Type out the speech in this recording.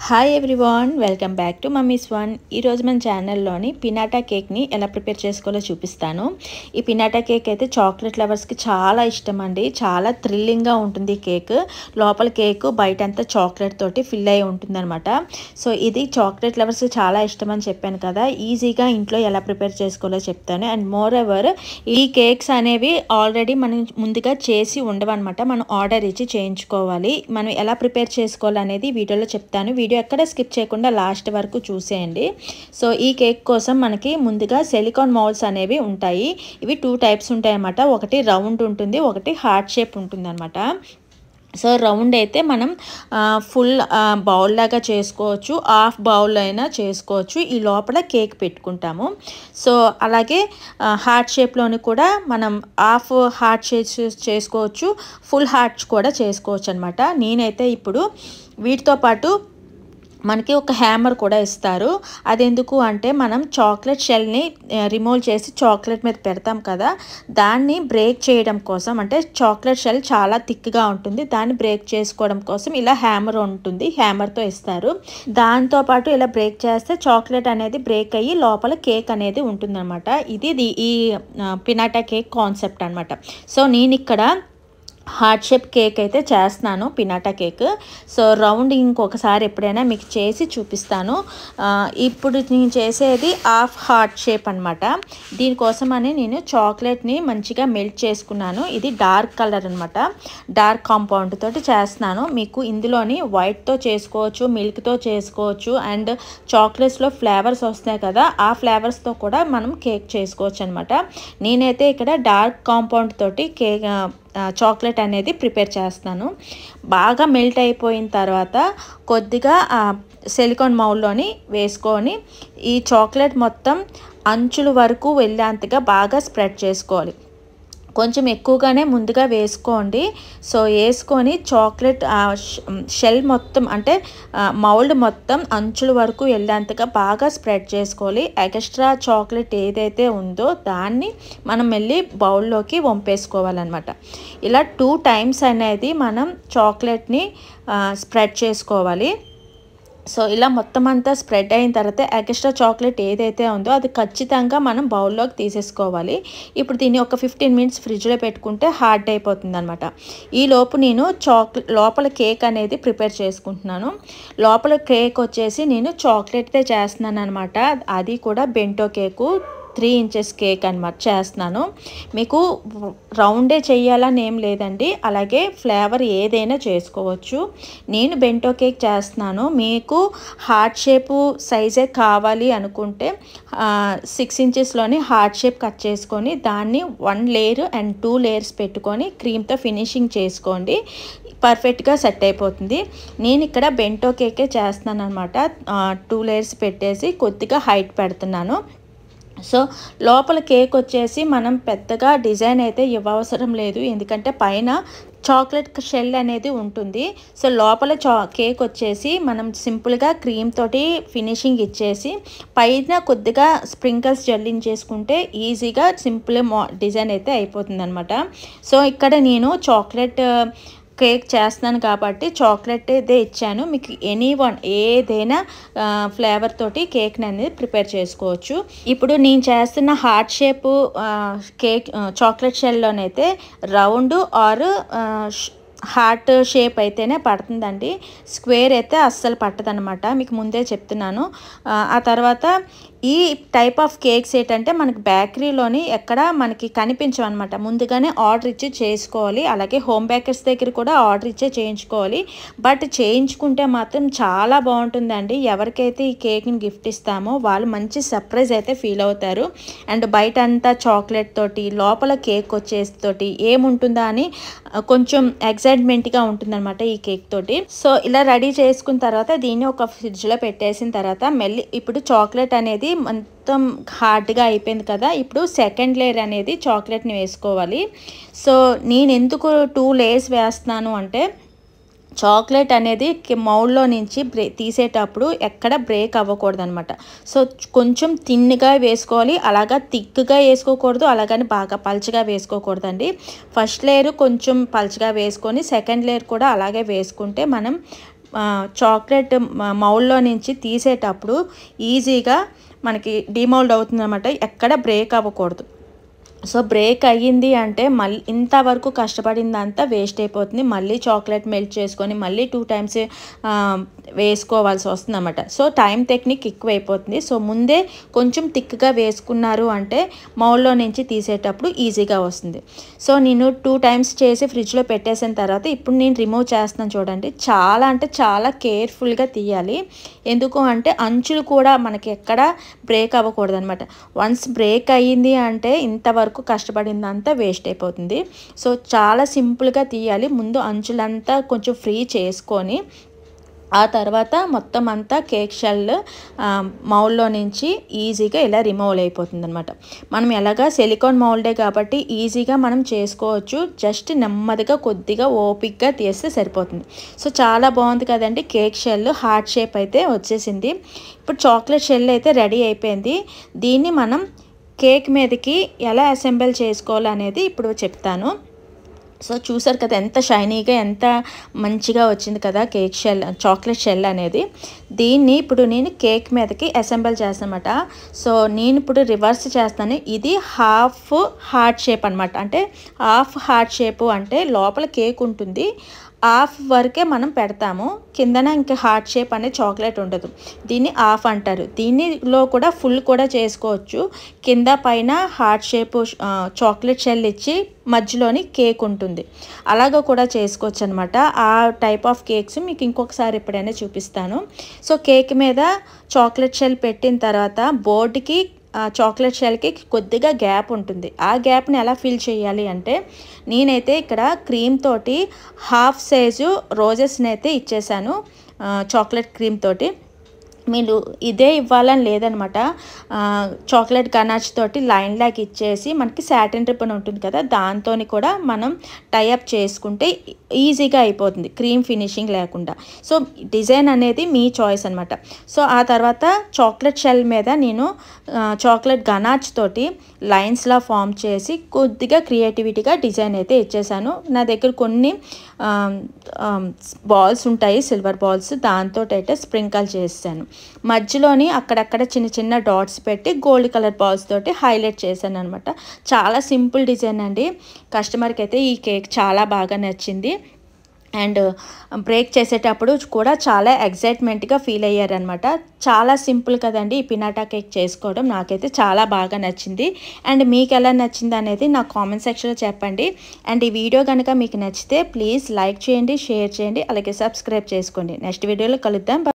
Hi everyone, welcome back to mummies one. ఈరోజు మన ఛానల్లోని piñata కేక్ని ఎలా ప్రిపేర్ చేసుకోవాలో చూపిస్తాను. ఈ పినాటా కేక్ అయితే చాక్లెట్ లవర్స్కి చాలా ఇష్టం అండి. చాలా థ్రిల్లింగ్గా ఉంటుంది ఈ కేక్. లోపల కేక్ బయటంతా చాక్లెట్ తోటి ఫిల్ అయి ఉంటుందన్నమాట. సో ఇది చాక్లెట్ లవర్స్కి చాలా ఇష్టం అని చెప్పాను కదా. ఈజీగా ఇంట్లో ఎలా ప్రిపేర్ చేసుకోవాలో చెప్తాను. అండ్ మోర్ ఎవర్ ఈ కేక్స్ అనేవి ఆల్రెడీ మనం ముందుగా చేసి ఉండవన్నమాట. మనం ఆర్డర్ ఇచ్చి చేయించుకోవాలి. మనం ఎలా ప్రిపేర్ చేసుకోవాలనేది వీడియోలో చెప్తాను. వీడియో ఎక్కడ స్కిప్ చేయకుండా లాస్ట్ వరకు చూసేయండి. సో ఈ కేక్ కోసం మనకి ముందుగా సిలికాన్ మౌల్డ్స్ అనేవి ఉంటాయి. ఇవి 2 టైప్స్ ఉంటాయి అన్నమాట. ఒకటి రౌండ్ ఉంటుంది, ఒకటి హార్ట్ షేప్ ఉంటుంది అనమాట. సో రౌండ్ అయితే మనం ఫుల్ బౌల్ లాగా చేసుకోవచ్చు, హాఫ్ బౌల్ అయినా చేసుకోవచ్చు. ఈ లోపల కేక్ పెట్టుకుంటాము. సో అలాగే హార్ట్ షేప్లోని కూడా మనం హాఫ్ హార్ట్ షేప్ చేసుకోవచ్చు, ఫుల్ హార్ట్ కూడా చేసుకోవచ్చు అనమాట. నేనైతే ఇప్పుడు వీటితో పాటు మనకి ఒక హ్యామర్ కూడా ఇస్తారు. అదెందుకు అంటే మనం చాక్లెట్ షెల్ని రిమూవ్ చేసి చాక్లెట్ మీద పెడతాం కదా, దాన్ని బ్రేక్ చేయడం కోసం, అంటే చాక్లెట్ షెల్ చాలా థిక్గా ఉంటుంది, దాన్ని బ్రేక్ చేసుకోవడం కోసం ఇలా హ్యామర్ ఉంటుంది, హ్యామర్తో ఇస్తారు. దాంతోపాటు ఇలా బ్రేక్ చేస్తే చాక్లెట్ అనేది బ్రేక్ అయ్యి లోపల కేక్ అనేది ఉంటుందన్నమాట. ఇది ఈ పినాటా కేక్ కాన్సెప్ట్ అనమాట. సో నేను ఇక్కడ హార్ట్ షేప్ కేక్ అయితే చేస్తున్నాను, పినాటా కేక్. సో రౌండ్ ఇంకొకసారి ఎప్పుడైనా మీకు చేసి చూపిస్తాను. ఇప్పుడు నేను చేసేది హాఫ్ హార్ట్ షేప్ అనమాట. దీనికోసమని నేను చాక్లెట్ని మంచిగా మెల్ట్ చేసుకున్నాను. ఇది డార్క్ కలర్ అనమాట, డార్క్ కాంపౌండ్ తోటి చేస్తున్నాను. మీకు ఇందులోని వైట్తో చేసుకోవచ్చు, మిల్క్తో చేసుకోవచ్చు, అండ్ చాక్లెట్స్లో ఫ్లేవర్స్ వస్తాయి కదా, ఆ ఫ్లేవర్స్తో కూడా మనం కేక్ చేసుకోవచ్చు అనమాట. నేనైతే ఇక్కడ డార్క్ కాంపౌండ్ తోటి కేక్ చాక్లెట్ అనేది ప్రిపేర్ చేస్తాను. బాగా మెల్ట్ అయిపోయిన తర్వాత కొద్దిగా సిలికాన్ మౌల్డ్లోని వేసుకొని ఈ చాక్లెట్ మొత్తం అంచుల వరకు వెళ్ళేంతగా బాగా స్ప్రెడ్ చేసుకోవాలి. కొంచెం ఎక్కువగానే ముందుగా వేసుకోండి. సో వేసుకొని చాక్లెట్ షెల్ మొత్తం, అంటే మౌల్డ్ మొత్తం అంచుల వరకు వెళ్ళేంతగా బాగా స్ప్రెడ్ చేసుకోవాలి. ఎక్స్ట్రా చాక్లెట్ ఏదైతే ఉందో దాన్ని మనం వెళ్ళి బౌల్లోకి వంపేసుకోవాలన్నమాట. ఇలా 2 టైమ్స్ అనేది మనం చాక్లెట్ని స్ప్రెడ్ చేసుకోవాలి. సో ఇలా మొత్తం అంతా స్ప్రెడ్ అయిన తర్వాత ఎక్స్ట్రా చాక్లెట్ ఏదైతే ఉందో అది ఖచ్చితంగా మనం బౌల్లోకి తీసేసుకోవాలి. ఇప్పుడు దీన్ని ఒక 15 మినిట్స్ ఫ్రిడ్జ్లో పెట్టుకుంటే హార్డ్ అయిపోతుంది అనమాట. ఈలోపు నేను లోపల కేక్ అనేది ప్రిపేర్ చేసుకుంటున్నాను. లోపల కేక్ వచ్చేసి నేను చాక్లెట్తో చేస్తున్నాను అనమాట. అది కూడా బెంటో కేకు 3 ఇంచెస్ కేక్ అనమాట చేస్తున్నాను. మీకు రౌండే చేయాలని ఏం లేదండి, అలాగే ఫ్లేవర్ ఏదైనా చేసుకోవచ్చు. నేను బెంటో కేక్ చేస్తున్నాను. మీకు హార్ట్ షేపు సైజే కావాలి అనుకుంటే 6 ఇంచెస్లోని హార్ట్ షేప్ కట్ చేసుకొని దాన్ని 1 లేయర్ అండ్ 2 లేయర్స్ పెట్టుకొని క్రీమ్తో ఫినిషింగ్ చేసుకోండి, పర్ఫెక్ట్గా సెట్ అయిపోతుంది. నేను ఇక్కడ బెంటో కేకే చేస్తున్నాను అనమాట. 2 లేయర్స్ పెట్టేసి కొద్దిగా హైట్ పెడుతున్నాను. సో లోపల కేక్ వచ్చేసి మనం పెద్దగా డిజైన్ అయితే ఇవ్వవసరం లేదు, ఎందుకంటే పైన చాక్లెట్ షెల్ అనేది ఉంటుంది. సో లోపల కేక్ వచ్చేసి మనం సింపుల్గా క్రీమ్ తోటి ఫినిషింగ్ ఇచ్చేసి పైన కొద్దిగా స్ప్రింకిల్స్ జల్లించేసుకుంటే ఈజీగా సింపుల్ డిజైన్ అయితే అయిపోతుంది అనమాట. సో ఇక్కడ నేను చాక్లెట్ కేక్ చేస్తున్నాను కాబట్టి చాక్లెట్ అయితే ఇచ్చాను. మీకు ఏదైనా ఫ్లేవర్ తోటి కేక్ని అనేది ప్రిపేర్ చేసుకోవచ్చు. ఇప్పుడు నేను చేస్తున్న హార్ట్ షేప్ కేక్ చాక్లెట్ షెల్లోనైతే రౌండ్ ఆర్ హార్ట్ షేప్ అయితేనే పడుతుందండి, స్క్వేర్ అయితే అస్సలు పట్టదనమాట, మీకు ముందే చెప్తున్నాను. ఆ తర్వాత ఈ టైప్ ఆఫ్ కేక్స్ ఏంటంటే మనకి బేకరీలోని ఎక్కడ మనకి కనిపించవన్నమాట, ముందుగానే ఆర్డర్ ఇచ్చి చేసుకోవాలి. అలాగే హోమ్ బేకర్స్ దగ్గర కూడా ఆర్డర్ ఇచ్చే చేయించుకోవాలి. బట్ చేయించుకుంటే మాత్రం చాలా బాగుంటుందండి. ఎవరికైతే ఈ కేక్ని గిఫ్ట్ ఇస్తామో వాళ్ళు మంచి సర్ప్రైజ్ అయితే ఫీల్ అవుతారు. అండ్ బయట అంతా చాక్లెట్ తోటి లోపల కేక్ వచ్చేసి తోటి ఏముంటుందా అని కొంచెం ఎక్సైట్మెంట్గా ఉంటుందన్నమాట ఈ కేక్ తోటి. సో ఇలా రెడీ చేసుకున్న తర్వాత దీన్ని ఒక ఫ్రిడ్జ్లో పెట్టేసిన తర్వాత మెల్లి ఇప్పుడు చాక్లెట్ అనేది మొత్తం హార్డ్గా అయిపోయింది కదా, ఇప్పుడు సెకండ్ లేయర్ అనేది చాక్లెట్ని వేసుకోవాలి. సో నేను ఎందుకు 2 లేయర్స్ వేస్తున్నాను అంటే చాక్లెట్ అనేది మౌల్డ్లో నుంచి తీసేటప్పుడు ఎక్కడ బ్రేక్ అవ్వకూడదు అనమాట. సో కొంచెం థిన్గా వేసుకోవాలి, అలాగా థిక్గా వేసుకోకూడదు, అలాగని బాగా పల్చగా వేసుకోకూడదండి. ఫస్ట్ లేయర్ కొంచెం పల్చగా వేసుకొని సెకండ్ లేయర్ కూడా అలాగే వేసుకుంటే మనం చాక్లెట్ మౌల్డ్లో నుంచి తీసేటప్పుడు ఈజీగా మనకి డిమౌల్డ్ అవుతుందన్నమాట, ఎక్కడ బ్రేక్ అవ్వకూడదు. సో బ్రేక్ అయ్యింది అంటే మళ్ళీ ఇంతవరకు కష్టపడిందంతా వేస్ట్ అయిపోతుంది. మళ్ళీ చాక్లెట్ మెల్ట్ చేసుకొని మళ్ళీ 2 టైమ్స్ వేసుకోవాల్సి వస్తుంది అన్నమాట. సో టైం టెక్నిక్ ఎక్కువైపోతుంది. సో ముందే కొంచెం థిక్గా వేసుకున్నారు అంటే మౌల్డ్లో నుంచి తీసేటప్పుడు ఈజీగా వస్తుంది. సో నేను 2 టైమ్స్ చేసి ఫ్రిడ్జ్లో పెట్టేసిన తర్వాత ఇప్పుడు నేను రిమూవ్ చేస్తున్నాను. చూడండి, చాలా అంటే చాలా కేర్ఫుల్గా తీయాలి. ఎందుకు అంటే అంచులు కూడా మనకి ఎక్కడ బ్రేక్ అవ్వకూడదు అనమాట. వన్స్ బ్రేక్ అయ్యింది అంటే ఇంతవరకు కష్టపడిందంతా వేస్ట్ అయిపోతుంది. సో చాలా సింపుల్గా తీయాలి. ముందు అంచులంతా కొంచెం ఫ్రీ చేసుకొని ఆ తర్వాత మొత్తం అంతా కేక్ షెల్ మౌల్డ్లో నుంచి ఈజీగా ఇలా రిమూవ్ అయిపోతుంది అనమాట. మనం ఎలాగా సిలికాన్ మౌల్డే కాబట్టి ఈజీగా మనం చేసుకోవచ్చు. జస్ట్ నెమ్మదిగా కొద్దిగా ఓపిక్గా తీస్తే సరిపోతుంది. సో చాలా బాగుంది కదండి. కేక్ షెల్ హార్ట్ షేప్ అయితే వచ్చేసింది. ఇప్పుడు చాక్లెట్ షెల్ అయితే రెడీ అయిపోయింది. దీన్ని మనం కేక్ మీదకి ఎలా అసెంబుల్ చేసుకోవాలనేది ఇప్పుడు చెప్తాను. సో చూసారు కదా ఎంత షైనీగా ఎంత మంచిగా వచ్చింది కదా కేక్ షెల్, చాక్లెట్ షెల్ అనేది. దీన్ని ఇప్పుడు నేను కేక్ మీదకి అసెంబుల్ చేస్తానమాట. సో నేను ఇప్పుడు రివర్స్ చేస్తాను. ఇది హాఫ్ హార్ట్ షేప్ అనమాట. అంటే హాఫ్ హార్ట్ షేపు అంటే లోపల కేక్ ఉంటుంది, హాఫ్ వరకే మనం పెడతాము, కిందన ఇంకా హార్ట్ షేప్ అనే చాక్లెట్ ఉండదు. దీన్ని హాఫ్ అంటారు. దీనిలో కూడా ఫుల్ కూడా చేసుకోవచ్చు. కింద పైన హార్ట్ షేప్ చాక్లెట్ షెల్ ఇచ్చి మధ్యలోని కేక్ ఉంటుంది, అలాగ కూడా చేసుకోవచ్చు అనమాట. ఆ టైప్ ఆఫ్ కేక్స్ మీకు ఇంకొకసారి ఎప్పుడైనా చూపిస్తాను. సో కేక్ మీద చాక్లెట్ షెల్ పెట్టిన తర్వాత బోర్డుకి చాక్లెట్ షెల్కి కొద్దిగా గ్యాప్ ఉంటుంది. ఆ గ్యాప్ని ఎలా ఫిల్ చేయాలి అంటే నేనైతే ఇక్కడ క్రీమ్ తోటి హాఫ్ సైజు రోజెస్ని అయితే ఇచ్చేసాను చాక్లెట్ క్రీమ్ తోటి. మీరు ఇదే ఇవ్వాలని లేదనమాట. చాక్లెట్ గనాచ్ తోటి లైన్ లాగా ఇచ్చేసి మనకి సాటిన్ రిబ్బన్ ఉంటుంది కదా, దాంతో కూడా మనం టైఅప్ చేసుకుంటే ఈజీగా అయిపోతుంది క్రీమ్ ఫినిషింగ్ లేకుండా. సో డిజైన్ అనేది మీ చాయిస్ అనమాట. సో ఆ తర్వాత చాక్లెట్ షెల్ మీద నేను చాక్లెట్ గనాచ్ తోటి లైన్స్లా ఫామ్ చేసి కొద్దిగా క్రియేటివిటీగా డిజైన్ అయితే ఇచ్చేసాను. నా దగ్గర కొన్ని బాల్స్ ఉంటాయి, సిల్వర్ బాల్స్, దాంతో అయితే స్ప్రింకల్ చేసాను. మధ్యలోని అక్కడక్కడ చిన్న చిన్న డాట్స్ పెట్టి గోల్డ్ కలర్ బాల్స్ తోటి హైలైట్ చేశాను అనమాట. చాలా సింపుల్ డిజైన్ అండి. కస్టమర్కి అయితే ఈ కేక్ చాలా బాగా నచ్చింది. అండ్ బ్రేక్ చేసేటప్పుడు కూడా చాలా ఎగ్జైట్మెంట్గా ఫీల్ అయ్యారనమాట. చాలా సింపుల్ కదండి ఈ పినాటా కేక్ చేసుకోవడం. నాకైతే చాలా బాగా నచ్చింది. అండ్ మీకు ఎలా నచ్చింది అనేది నా కామెంట్ సెక్షన్లో చెప్పండి. అండ్ ఈ వీడియో కనుక మీకు నచ్చితే ప్లీజ్ లైక్ చేయండి, షేర్ చేయండి, అలాగే సబ్స్క్రైబ్ చేసుకోండి. నెక్స్ట్ వీడియోలో కలుద్దాం.